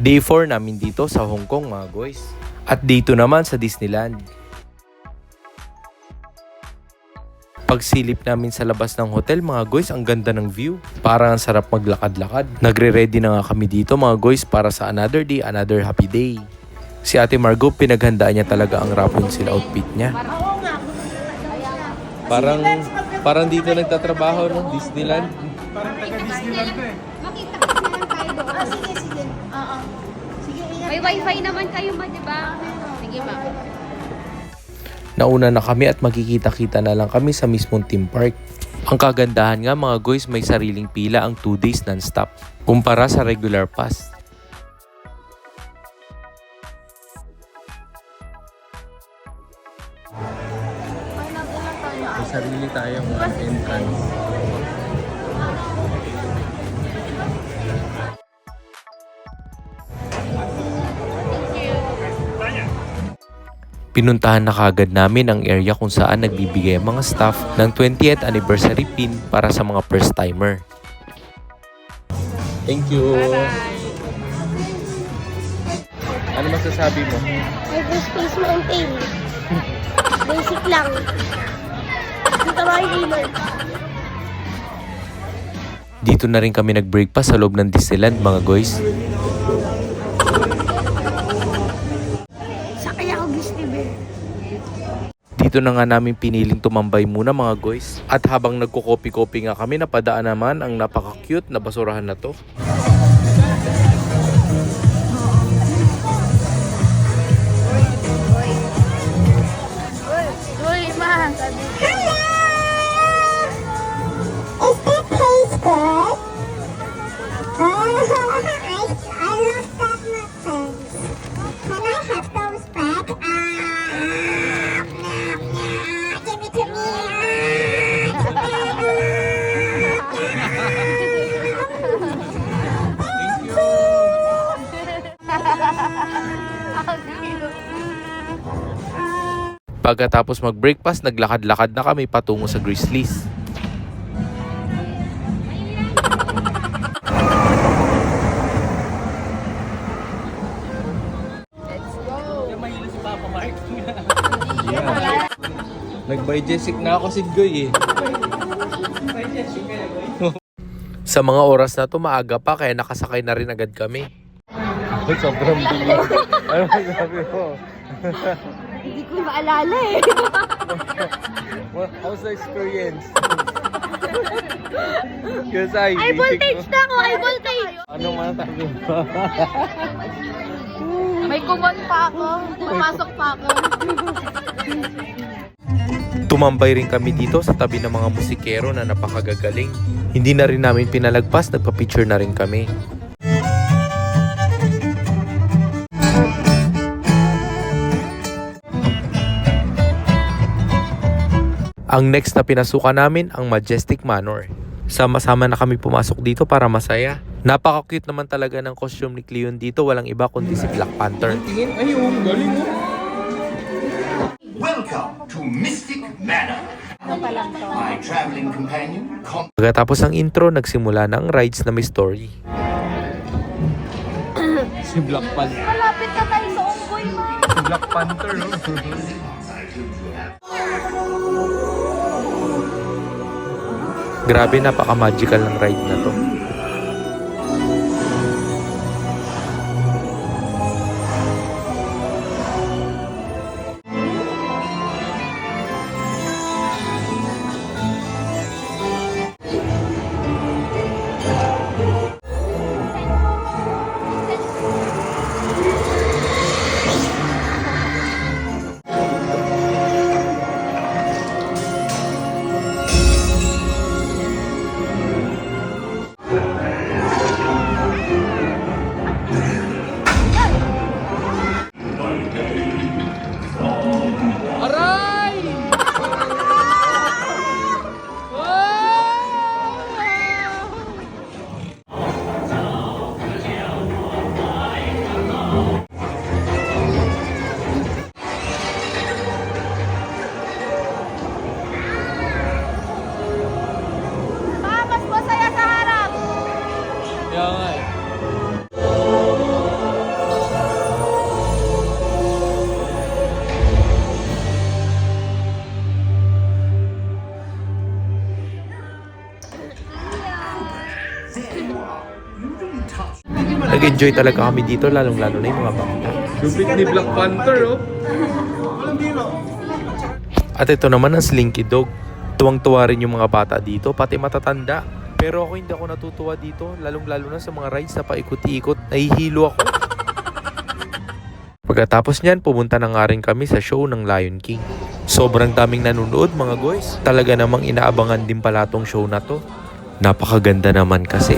Day 4 namin dito sa Hong Kong mga guys. At dito naman sa Disneyland. Pagsilip namin sa labas ng hotel mga guys, ang ganda ng view. Parang ang sarap maglakad-lakad. Nagre-ready na nga kami dito mga guys para sa another day, another happy day. Si Ate Margo, pinaghandaan niya talaga ang Rapunzel outfit niya. Parang dito nagtatrabaho ng Disneyland. Parang taga-Disneyland ko eh. Makita kasi lang tayo doon. Sige, sige. Oo. Sige, ingat. May wifi naman kayo ma, di ba? Sige ma. Nauna na kami at magkikita-kita na lang kami sa mismong theme park. Ang kagandahan nga mga guys, may sariling pila ang 2 days non-stop kumpara sa regular pass. May sarili tayong entrance. Pinuntahan na kagad namin ang area kung saan nagbibigay ang mga staff ng 20th anniversary pin para sa mga first timer. Thank you! Ano masasabi mo? Everest Space Mountain. Basic lang. Dito tayo gamer. Dito na rin kami nag-breakfast sa loob ng Disneyland mga guys. Sakay ako Disney Bear. Dito na nga namin piniling tumambay muna mga guys. At habang nagko-copy-copy nga kami, napadaan naman ang napaka-cute na basurahan na to. Uy, ma. Hello! Is that taste good? I love that muffins. Can I have those back? Give it to me. Pagkatapos mag-breakfast, naglakad-lakad na kami patungo sa Grizzlies. Nag-bijesik na ako si Goy eh. Sa mga oras na to maaga pa kaya nakasakay na rin agad kami. Sobrang bilis. Ano sabi mo? Hindi ko maalala eh. How's the experience? Kasi Ay, voltage na ako! Ay, voltage! Ano masasabi mo? May kumon pa ako. Pumasok pa ako. Tumambay rin kami dito sa tabi ng mga musikero na napakagagaling. Hindi na rin namin pinalagpas, nagpa-picture na rin kami. Ang next na pinasukan namin ang Majestic Manor. Sama-sama na kami pumasok dito para masaya. Napaka-cute naman talaga ng costume ni Cleon dito, walang iba kundi si Black Panther. Tingin, ay galing mo. Welcome to Mystic Manor. My traveling companion, Pagkatapos ang intro, nagsimula na ang rides na may story. Si Black Panther. Malapit na tayo sa Onggoy ma. Si Black Panther, no? Grabe, napaka-magical ng ride na to. Nag-enjoy talaga kami dito, lalong-lalo na yung mga bata. Lupit ni Black Panther, oh. At ito naman ang Slinky Dog. Tuwang-tuwa rin yung mga bata dito, pati matatanda. Pero ako hindi ako natutuwa dito, lalong-lalo na sa mga rides na paikot-ikot. Nahihilo ako. Pagkatapos niyan, pumunta na nga rin kami sa show ng Lion King. Sobrang daming nanonood mga guys. Talaga namang inaabangan din pala tong show na to. Napakaganda naman kasi.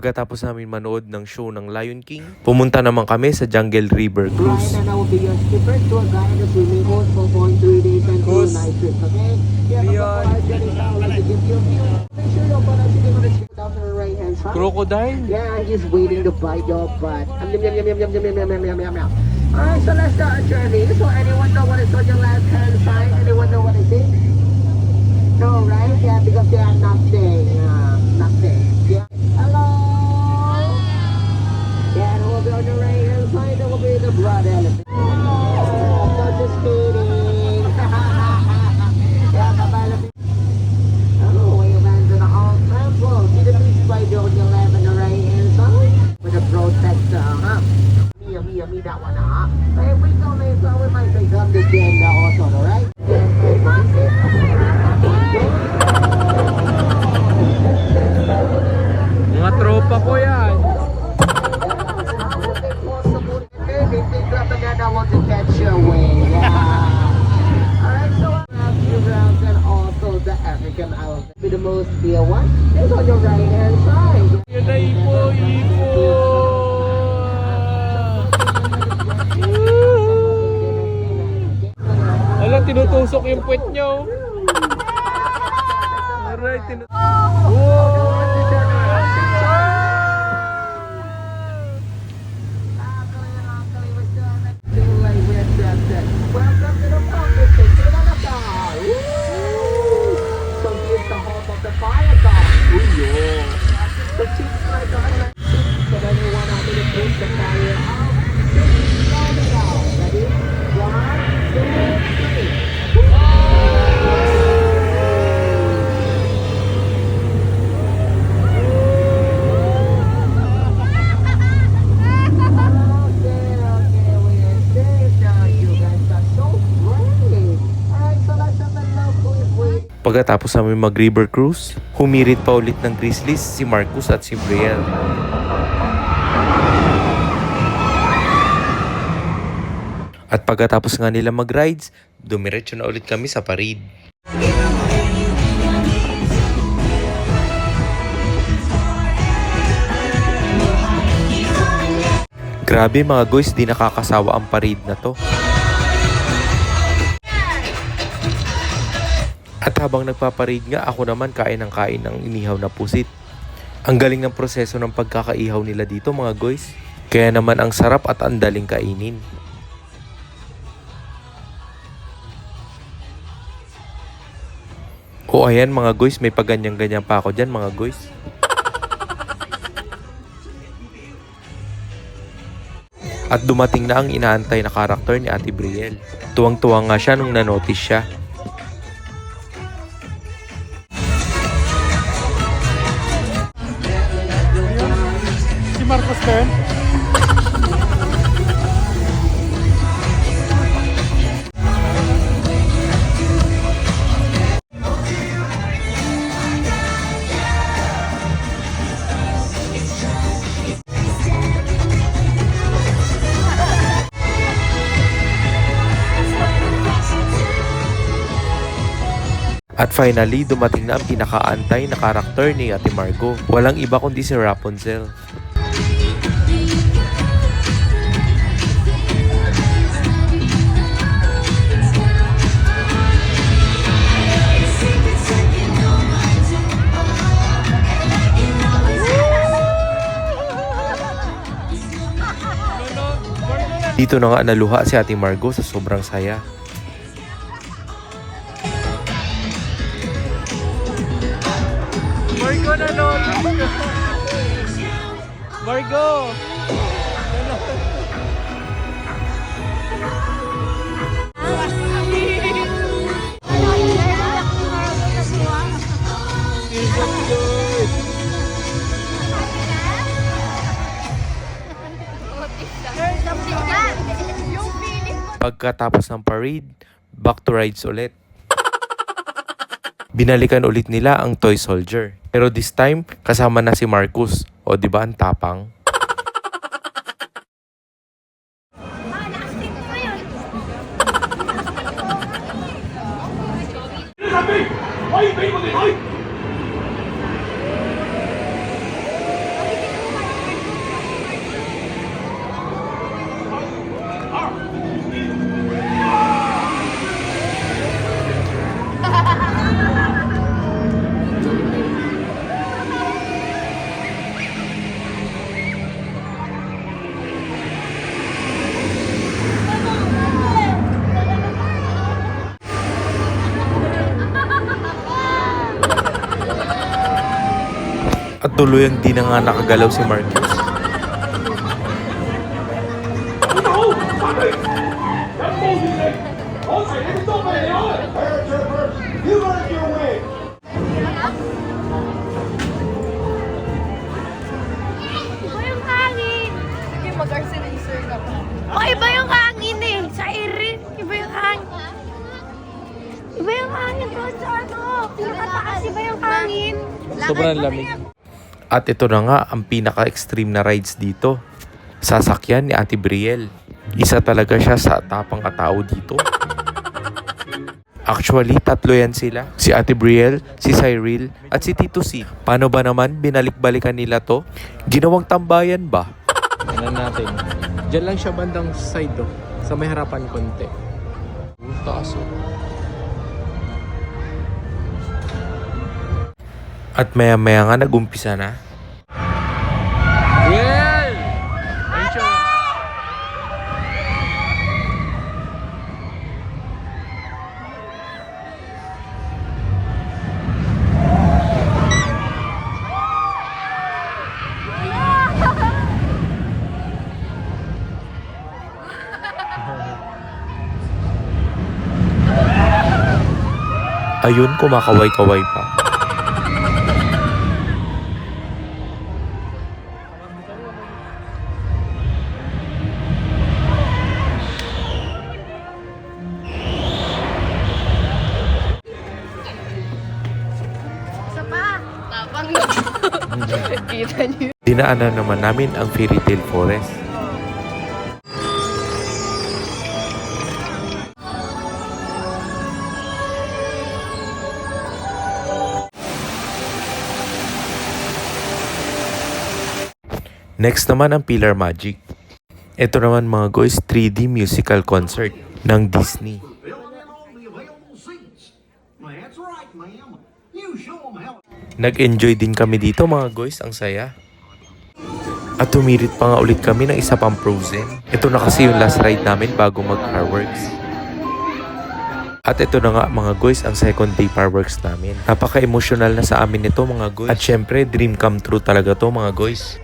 Pagkatapos namin manood ng show ng Lion King, pumunta naman kami sa Jungle River Cruise. And I will be your skipper to a guide the swimming pool for 3 days and 2 nights trip, okay? Yeah, like to give you a view. Make sure you're gonna see him on the street down to the right hand side. Crocodile? Yeah, he's waiting to bite your butt. Yum, yum, yum, yum, yum, yum, yum, yum, yum, yum, yum. Alright, so let's start our journey. So anyone know what is on your left hand side? Anyone know what it is? No, right? Yeah, because they are nothing. Nothing. Yeah. Hello. Yeah, and we'll be on the right hand side. That will be the blood elephant. Oh, so just kidding. Yeah, bye-bye, elephant. Oh, way back to the whole temple. See the beach by on your left and the right hand side? With a protector, huh? Me, that one, huh? Hey, we go later. We might say something again also, alright? Mga tropa ko yan. To catch your way, yeah. Alright, so a few rounds and also the African elephant. Be the most clear one is on your right hand side. Yan na ipo. Wala, tinutusok yung puwet niyo. Alright, Welcome to the pocket, take it on the side. So here's the home of the fire god. So choose my god and but anyone out there to bring the fire out. Just roll it out. Ready? 1, 2, 3. Okay, we are safe now. You guys are so brave. Alright, so let's have a look who is waiting. Pagkatapos namin mag-river cruise, humirit pa ulit ng Grizzlies si Marcus at si Brielle. At pagkatapos nga nila mag-rides, dumiretso na ulit kami sa parade. Grabe mga guys, di nakakasawa ang parade na to. At habang nagpaparade nga, ako naman kain ng inihaw na pusit. Ang galing ng proseso ng pagkakaihaw nila dito mga guys. Kaya naman ang sarap at ang daling kainin. O ayan mga guys, may paganyan-ganyan pa ako dyan mga guys. At dumating na ang inaantay na karakter ni Ate Brielle. Tuwang-tuwa nga siya nung nanotice siya. Si Marcos Ken. At finally, dumating na ang pinakaantay na karakter ni Ate Margo. Walang iba kundi si Rapunzel. Dito na nga naluha si Ate Margo sa sobrang saya. Margo na nun! Margo! Pagkatapos ng parade, back to rides ulit. Binalikan ulit nila ang toy soldier. Pero this time, kasama na si Marcus. O di ba ang tapang? At tuluyang di na nga nakagalaw si Marcus. Iba yung hangin. Sige, mag-arcinizer ka pa. Oh, iba yung hangin eh. Sa Erin, iba yung hangin. Iba yung hangin doon sa ano. Pinakataas, iba yung hangin. Sobrang lamig. At ito na nga ang pinaka-extreme na rides dito. Sasakyan ni Ate Brielle. Isa talaga siya sa tapang katao dito. Actually, tatlo yan sila. Si Ate Brielle, si Cyril, at si Tito C. Paano ba naman binalik-balikan nila to? Ginawang tambayan ba? Tignan natin. Diyan lang siya bandang side oh. Sa may harapan konti. Taas oh. At maya-maya nga nag-umpisa na. Well! Ayun siya. Ayun, kumakaway-kaway pa. Isa pa. Tapang na. Kita niyo. Dinaanan naman namin ang Fairy Tale Forest. Next naman ang Pillar Magic. Ito naman mga guys, 3D musical concert ng Disney. Nag-enjoy din kami dito mga guys, ang saya. At tumirit pa nga ulit kami ng isa pang Frozen. Ito na kasi yung last ride namin bago mag-fireworks. At ito na nga mga guys, ang second day fireworks namin. Napaka-emotional na sa amin ito mga guys. At syempre, dream come true talaga to mga guys.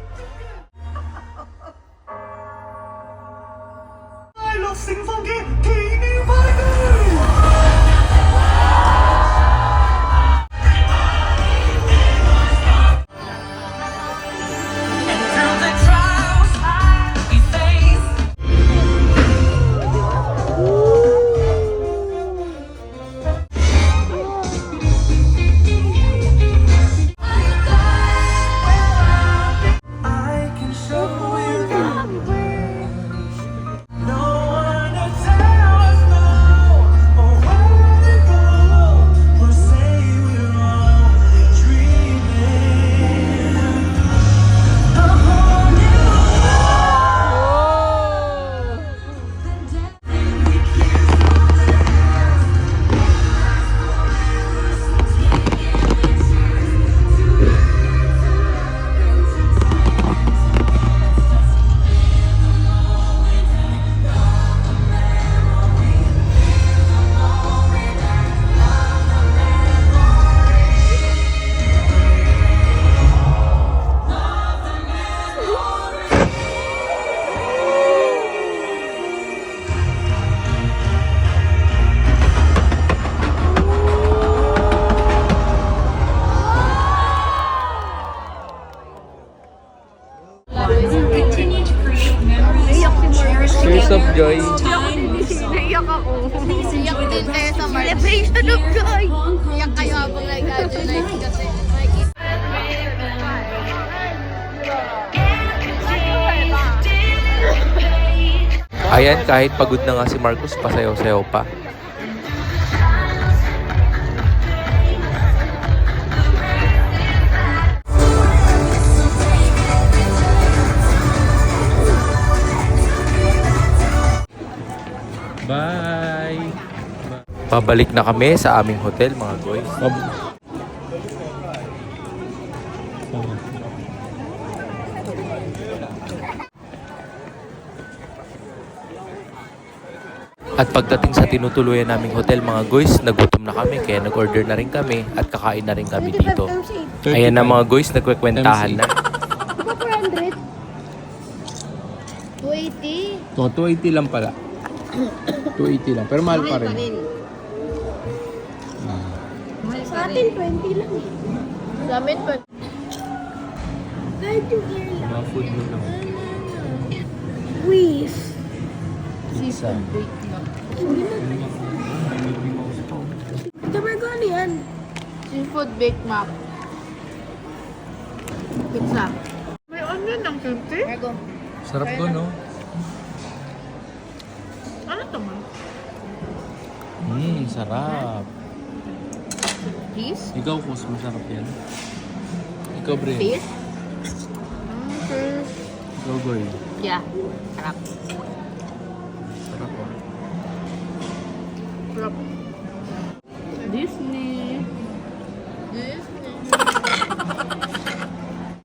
Tears of joy. Naiyak ako. Iyak din kayo sa March. Celebration of joy! Iyak kayo habang nag-graduate kasi nakikita. Ayan, kahit pagod na nga si Marcos, pasayaw-sayaw pa. Bye! Pabalik na kami sa aming hotel, mga guys. At pagdating sa tinutuluyan naming hotel, mga guys, nagutom na kami kaya nag-order na rin kami at kakain na rin kami dito. Ayan na mga guys, nagkwekwentahan na. Diba 400? 280. 280 lang pala. 280 lang. Pero mahal pa rin. Sa atin, 20 lang. Sa amin, 20. Kahit yung air lang. Mga food mo lang. Whiz. Seafood bake na. Sabi ko ano yan? Seafood bake map. Pizza. May onion ng kimchi? Mergo. Sarap ko, no? Ano to man? Sarap. Cheese? Ikaw, Kus, masarap yan. Ikaw, Bre. Cheese? Ikaw, Goy. Yeah. Sarap. Sarap, oh. Sarap.